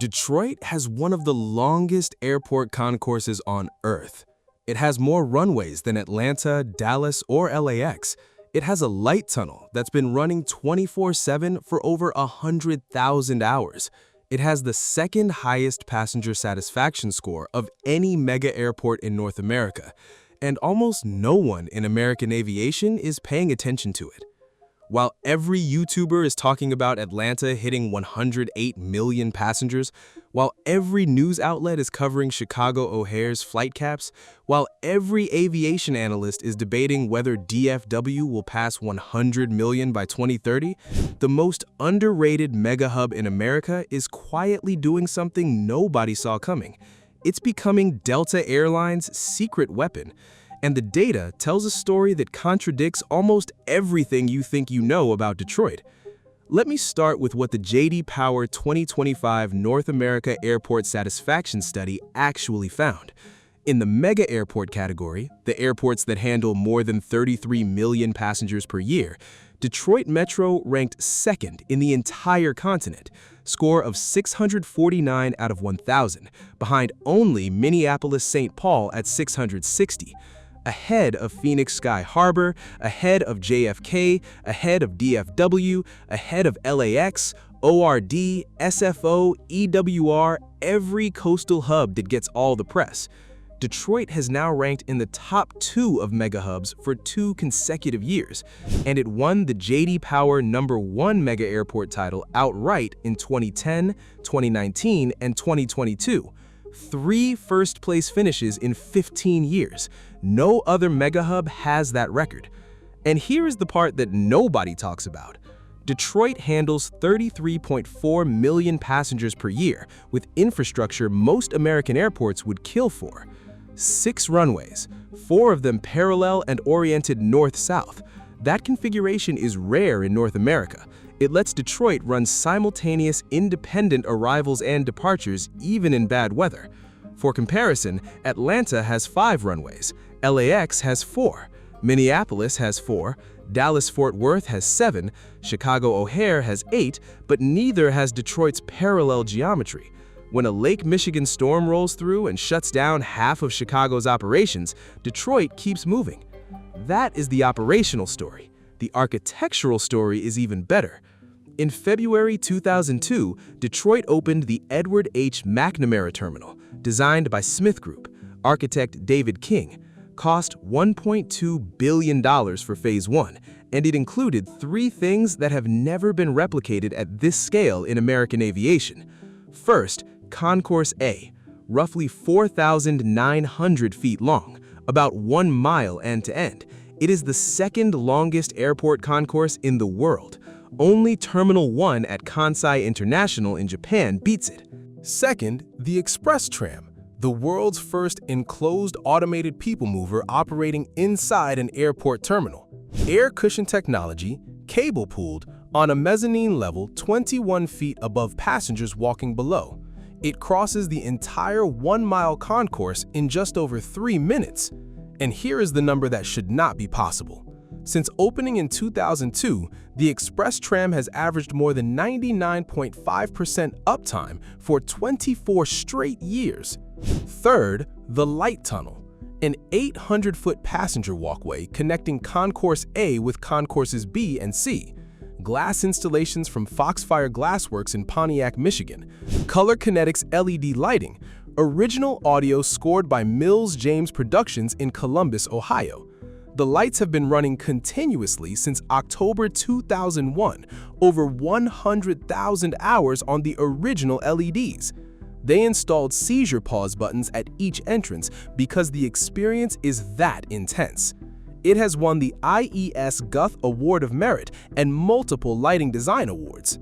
Detroit has one of the longest airport concourses on Earth. It has more runways than Atlanta, Dallas, or LAX. It has a light tunnel that's been running 24/7 for over 100,000 hours. It has the second highest passenger satisfaction score of any mega airport in North America, and almost no one in American aviation is paying attention to it. While every YouTuber is talking about Atlanta hitting 108 million passengers, while every news outlet is covering Chicago O'Hare's flight caps, while every aviation analyst is debating whether DFW will pass 100 million by 2030, the most underrated mega hub in America is quietly doing something nobody saw coming. It's becoming Delta Airlines' secret weapon. And the data tells a story that contradicts almost everything you think you know about Detroit. Let me start with what the J.D. Power 2025 North America Airport Satisfaction Study actually found. In the mega airport category, the airports that handle more than 33 million passengers per year, Detroit Metro ranked second in the entire continent, score of 649 out of 1,000, behind only Minneapolis-St. Paul at 660. Ahead of Phoenix Sky Harbor, ahead of JFK, ahead of DFW, ahead of LAX, ORD, SFO, EWR, every coastal hub that gets all the press. Detroit has now ranked in the top 2 of mega hubs for 2 consecutive years, and it won the J.D. Power #1 mega airport title outright in 2010, 2019, and 2022. 3 first-place finishes in 15 years. No other mega hub has that record. And here is the part that nobody talks about. Detroit handles 33.4 million passengers per year, with infrastructure most American airports would kill for. 6 runways, 4 of them parallel and oriented north-south. That configuration is rare in North America. It lets Detroit run simultaneous independent arrivals and departures even in bad weather. For comparison, Atlanta has 5 runways, LAX has 4, Minneapolis has 4, Dallas-Fort Worth has 7, Chicago O'Hare has 8, but neither has Detroit's parallel geometry. When a Lake Michigan storm rolls through and shuts down half of Chicago's operations, Detroit keeps moving. That is the operational story. The architectural story is even better. In February 2002, Detroit opened the Edward H. McNamara Terminal, designed by Smith Group, architect David King. Cost $1.2 billion for Phase 1, and it included 3 things that have never been replicated at this scale in American aviation. First, Concourse A, roughly 4,900 feet long, about 1 mile end-to-end. It is the second longest airport concourse in the world. Only Terminal 1 at Kansai International in Japan beats it. Second, the Express Tram, the world's first enclosed automated people mover operating inside an airport terminal. Air cushion technology, cable-pulled, on a mezzanine level 21 feet above passengers walking below. It crosses the entire 1-mile concourse in just over 3 minutes. And here is the number that should not be possible. Since opening in 2002, the Express Tram has averaged more than 99.5% uptime for 24 straight years. Third, the Light Tunnel, an 800-foot passenger walkway connecting Concourse A with Concourses B and C. Glass installations from Foxfire Glassworks in Pontiac, Michigan. Color Kinetics LED lighting. Original audio scored by Mills James Productions in Columbus, Ohio. The lights have been running continuously since October 2001, over 100,000 hours on the original LEDs. They installed seizure pause buttons at each entrance because the experience is that intense. It has won the IES Guth Award of Merit and multiple lighting design awards.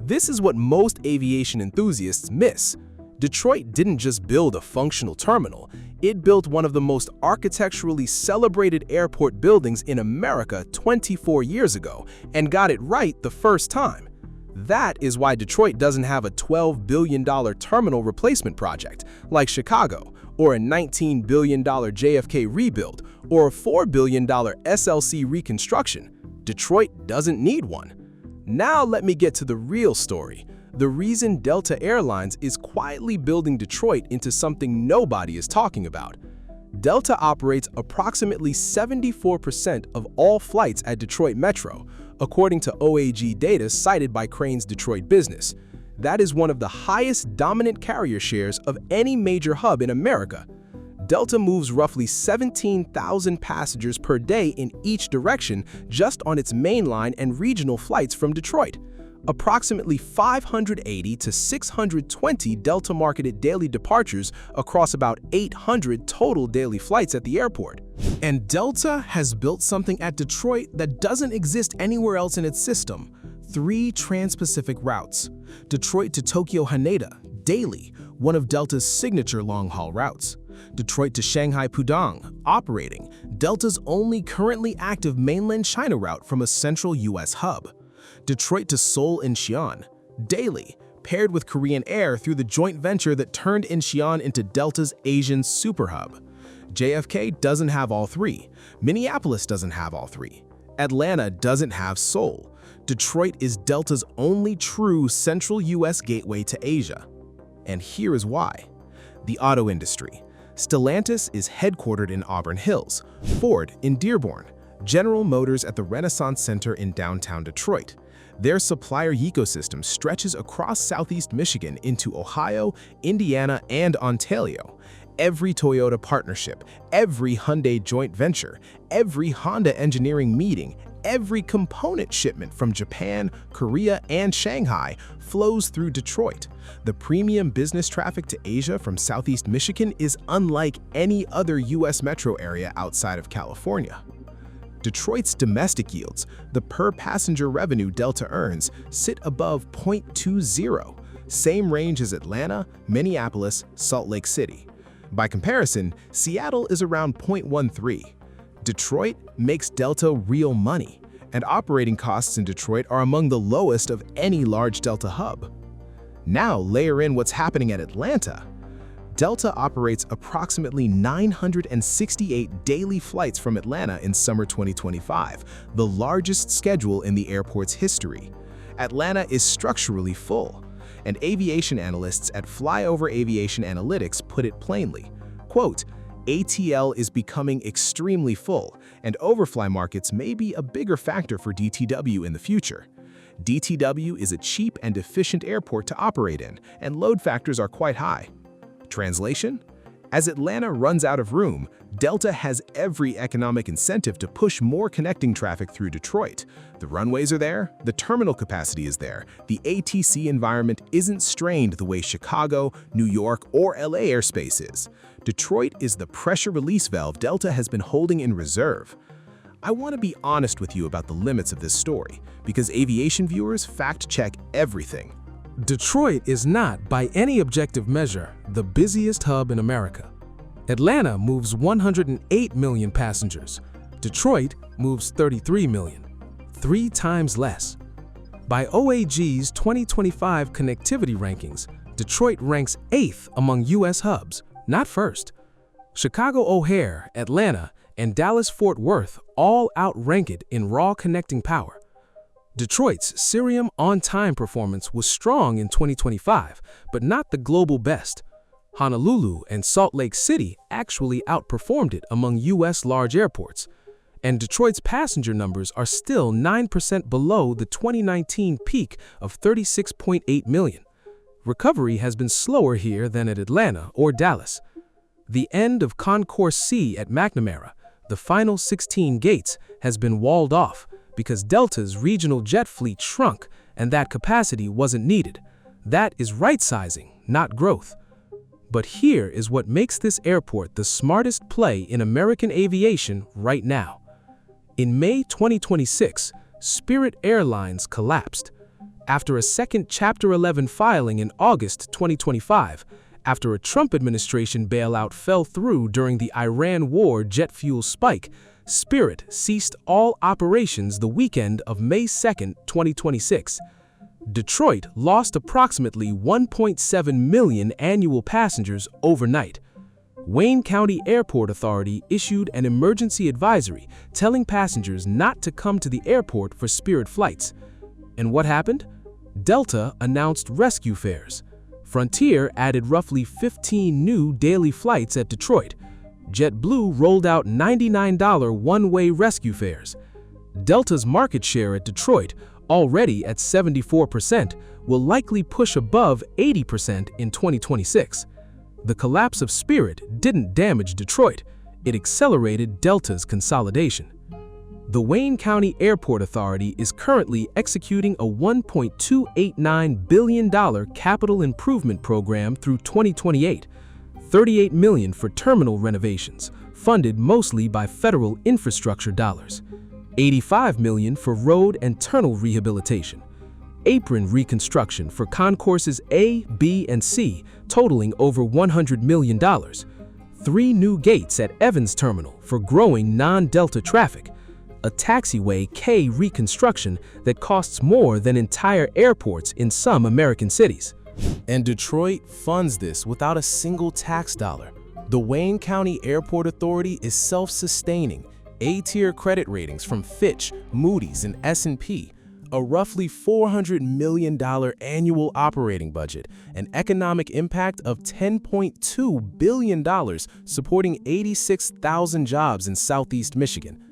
This is what most aviation enthusiasts miss. Detroit didn't just build a functional terminal, it built one of the most architecturally celebrated airport buildings in America 24 years ago and got it right the first time. That is why Detroit doesn't have a $12 billion terminal replacement project like Chicago, or a $19 billion JFK rebuild, or a $4 billion SLC reconstruction. Detroit doesn't need one. Now let me get to the real story, the reason Delta Airlines is quietly building Detroit into something nobody is talking about. Delta operates approximately 74% of all flights at Detroit Metro, according to OAG data cited by Crane's Detroit Business. That is one of the highest dominant carrier shares of any major hub in America. Delta moves roughly 17,000 passengers per day in each direction just on its mainline and regional flights from Detroit. Approximately 580 to 620 Delta-marketed daily departures across about 800 total daily flights at the airport. And Delta has built something at Detroit that doesn't exist anywhere else in its system: 3 trans-Pacific routes. Detroit to Tokyo Haneda, daily, one of Delta's signature long-haul routes. Detroit to Shanghai Pudong, operating, Delta's only currently active mainland China route from a central US hub. Detroit to Seoul Incheon, daily, paired with Korean Air through the joint venture that turned Incheon into Delta's Asian super hub. JFK doesn't have all 3. Minneapolis doesn't have all 3. Atlanta doesn't have Seoul. Detroit is Delta's only true central US gateway to Asia. And here is why. The auto industry. Stellantis is headquartered in Auburn Hills, Ford in Dearborn, General Motors at the Renaissance Center in downtown Detroit. Their supplier ecosystem stretches across Southeast Michigan into Ohio, Indiana, and Ontario. Every Toyota partnership, every Hyundai joint venture, every Honda engineering meeting, every component shipment from Japan, Korea, and Shanghai flows through Detroit. The premium business traffic to Asia from Southeast Michigan is unlike any other U.S. metro area outside of California. Detroit's domestic yields, the per-passenger revenue Delta earns, sit above 0.20, same range as Atlanta, Minneapolis, Salt Lake City. By comparison, Seattle is around 0.13. Detroit makes Delta real money, and operating costs in Detroit are among the lowest of any large Delta hub. Now layer in what's happening at Atlanta. Delta operates approximately 968 daily flights from Atlanta in summer 2025, the largest schedule in the airport's history. Atlanta is structurally full, and aviation analysts at Flyover Aviation Analytics put it plainly, quote, "ATL is becoming extremely full, and overfly markets may be a bigger factor for DTW in the future. DTW is a cheap and efficient airport to operate in, and load factors are quite high." Translation? As Atlanta runs out of room, Delta has every economic incentive to push more connecting traffic through Detroit. The runways are there, the terminal capacity is there, the ATC environment isn't strained the way Chicago, New York, or LA airspace is. Detroit is the pressure release valve Delta has been holding in reserve. I want to be honest with you about the limits of this story, because aviation viewers fact-check everything. Detroit is not, by any objective measure, the busiest hub in America. Atlanta moves 108 million passengers. Detroit moves 33 million, 3 times less. By OAG's 2025 connectivity rankings, Detroit ranks 8th among U.S. hubs, not first. Chicago O'Hare, Atlanta, and Dallas-Fort Worth all outrank it in raw connecting power. Detroit's Cirium on-time performance was strong in 2025, but not the global best. Honolulu and Salt Lake City actually outperformed it among U.S. large airports, and Detroit's passenger numbers are still 9% below the 2019 peak of 36.8 million. Recovery has been slower here than at Atlanta or Dallas. The end of Concourse C at McNamara, the final 16 gates, has been walled off because Delta's regional jet fleet shrunk and that capacity wasn't needed. That is right-sizing, not growth. But here is what makes this airport the smartest play in American aviation right now. In May 2026, Spirit Airlines collapsed. After a second Chapter 11 filing in August 2025, after a Trump administration bailout fell through during the Iran war jet fuel spike, Spirit ceased all operations the weekend of May 2, 2026. Detroit lost approximately 1.7 million annual passengers overnight. Wayne County Airport Authority issued an emergency advisory telling passengers not to come to the airport for Spirit flights. And what happened? Delta announced rescue fares. Frontier added roughly 15 new daily flights at Detroit. JetBlue rolled out $99 one-way rescue fares. Delta's market share at Detroit, already at 74%, will likely push above 80% in 2026. The collapse of Spirit didn't damage Detroit, it accelerated Delta's consolidation. The Wayne County Airport Authority is currently executing a $1.289 billion capital improvement program through 2028, $38 million for terminal renovations, funded mostly by federal infrastructure dollars, $85 million for road and tunnel rehabilitation, apron reconstruction for concourses A, B, and C, totaling over $100 million, 3 new gates at Evans Terminal for growing non-Delta traffic, a taxiway K reconstruction that costs more than entire airports in some American cities. And Detroit funds this without a single tax dollar. The Wayne County Airport Authority is self-sustaining, A-tier credit ratings from Fitch, Moody's, and S&P, a roughly $400 million annual operating budget, an economic impact of $10.2 billion, supporting 86,000 jobs in Southeast Michigan.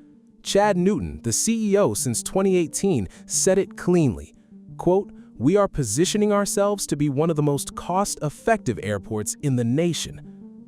Chad Newton, the CEO since 2018, said it cleanly, quote, "We are positioning ourselves to be one of the most cost-effective airports in the nation."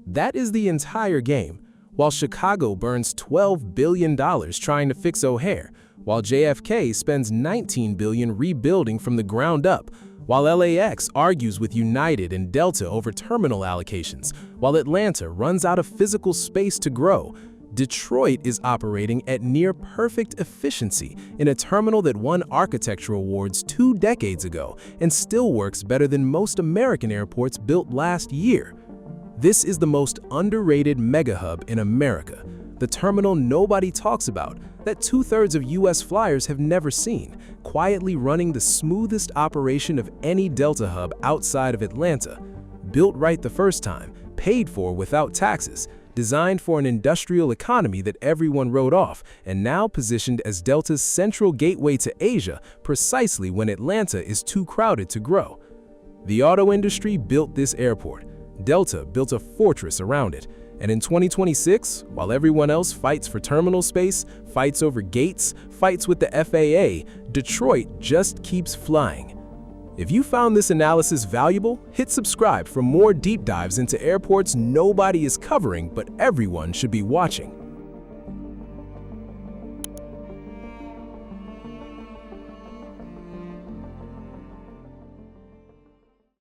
That is the entire game. While Chicago burns $12 billion trying to fix O'Hare, while JFK spends $19 billion rebuilding from the ground up, while LAX argues with United and Delta over terminal allocations, while Atlanta runs out of physical space to grow, Detroit is operating at near-perfect efficiency in a terminal that won architectural awards 2 decades ago and still works better than most American airports built last year. This is the most underrated mega-hub in America, the terminal nobody talks about, that 2/3 of U.S. flyers have never seen, quietly running the smoothest operation of any Delta hub outside of Atlanta. Built right the first time, paid for without taxes, designed for an industrial economy that everyone wrote off, and now positioned as Delta's central gateway to Asia precisely when Atlanta is too crowded to grow. The auto industry built this airport. Delta built a fortress around it. And in 2026, while everyone else fights for terminal space, fights over gates, fights with the FAA, Detroit just keeps flying. If you found this analysis valuable, hit subscribe for more deep dives into airports nobody is covering but everyone should be watching.